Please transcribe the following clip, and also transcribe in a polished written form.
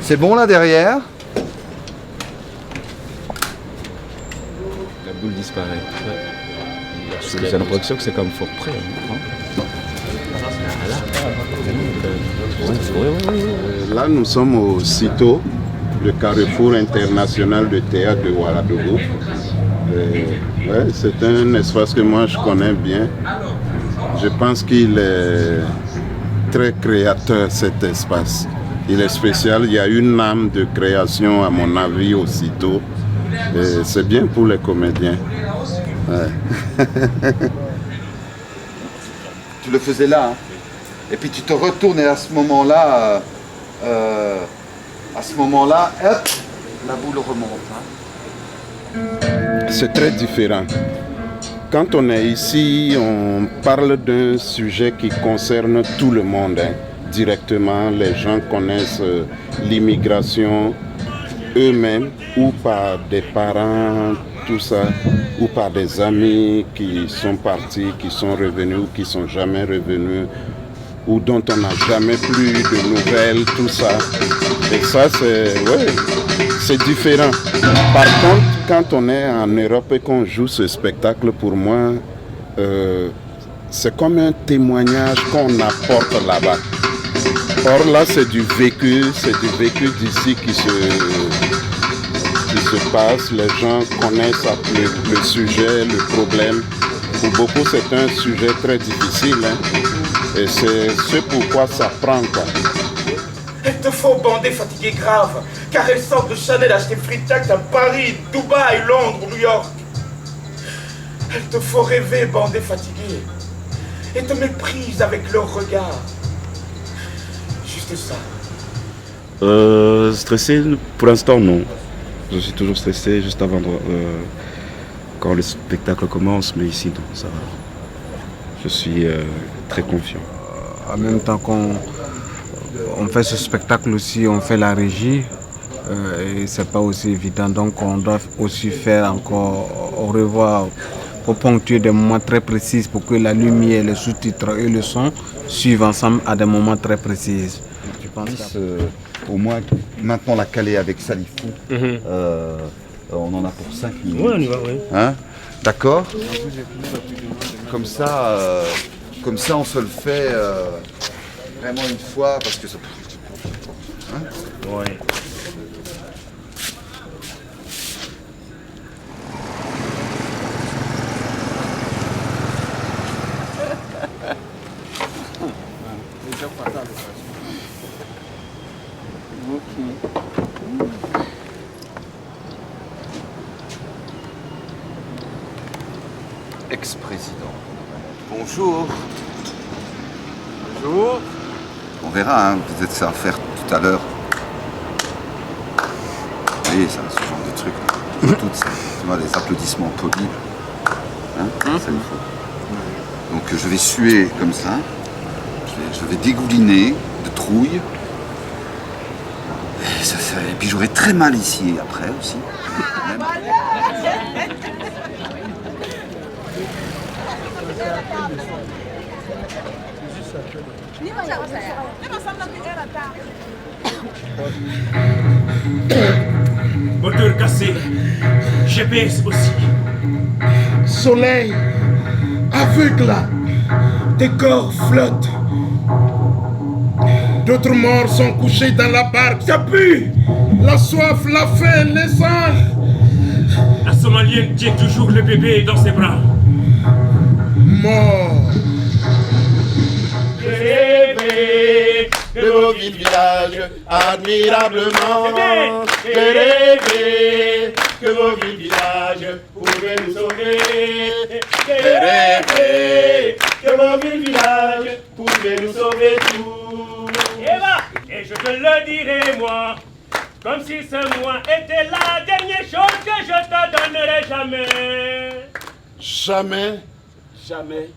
C'est bon là derrière? La boule disparaît. Ouais. J'ai l'impression que c'est comme fort près. Là, nous sommes au CITO, le Carrefour international de théâtre de Ouagadougou. Ouais, c'est un espace que moi je connais bien. Je pense qu'il est très créateur, cet espace. Il est spécial, il y a une âme de création à mon avis au CITO. C'est bien pour les comédiens. Ouais. Tu le faisais là, hein? Et puis tu te retournes et à ce moment-là, hop, la boule remonte. Hein? C'est très différent. Quand on est ici, on parle d'un sujet qui concerne tout le monde. Hein. Directement, les gens connaissent l'immigration eux-mêmes ou par des parents, tout ça, ou par des amis qui sont partis, qui sont revenus ou qui ne sont jamais revenus, ou dont on n'a jamais plus de nouvelles, tout ça. Et ça, c'est différent. Par contre, quand on est en Europe et qu'on joue ce spectacle, pour moi, c'est comme un témoignage qu'on apporte là-bas. Or là, c'est du vécu d'ici qui se passe. Les gens connaissent le sujet, le problème. Pour beaucoup, c'est un sujet très difficile. Hein. Et c'est ce pourquoi ça prend, quoi. Elle te faut bander fatigué grave, car elle sort de Chanel acheter Fritac à Paris, Dubaï, Londres ou New York. Elle te faut rêver bandé fatigué, et te méprise avec leur regard. Juste ça. Stressé, pour l'instant, non. Je suis toujours stressé juste avant quand le spectacle commence, mais ici, non, ça va. Je suis très confiant. En même temps qu'on fait ce spectacle aussi, on fait la régie et c'est pas aussi évident, donc on doit aussi faire encore revoir pour ponctuer des moments très précis pour que la lumière, les sous-titres et le son suivent ensemble à des moments très précis. Je pense au moins maintenant la caler avec Salifou. On en a pour 5 minutes. Oui, on y va, oui. Hein? D'accord? Comme ça, on se le fait vraiment une fois parce que ça. Hein? Ouais. Ex-président. Bonjour. Bonjour. On verra, hein, peut-être ça va faire tout à l'heure. Vous voyez, ça, ce genre de truc. Tout ça, tu vois, les applaudissements polis. Hein, ça, il faut. Donc je vais suer comme ça. Je vais dégouliner de trouille. Et puis j'aurai très mal ici après aussi. Moteur cassé, GPS aussi. Soleil, aveugle, des corps flottent. D'autres morts sont couchés dans la barque. Ça pue. La soif, la faim, les anges. La Somalienne tient toujours le bébé dans ses bras. Mort. Rêver de vos villes, villages, admirablement. Rêver que vos villes, villages pouvaient nous sauver. Rêver que vos villes, villages pouvaient nous sauver tous. Et je te le dirai moi, comme si ce moi était la dernière chose que je te donnerai jamais. Jamais. Jamais.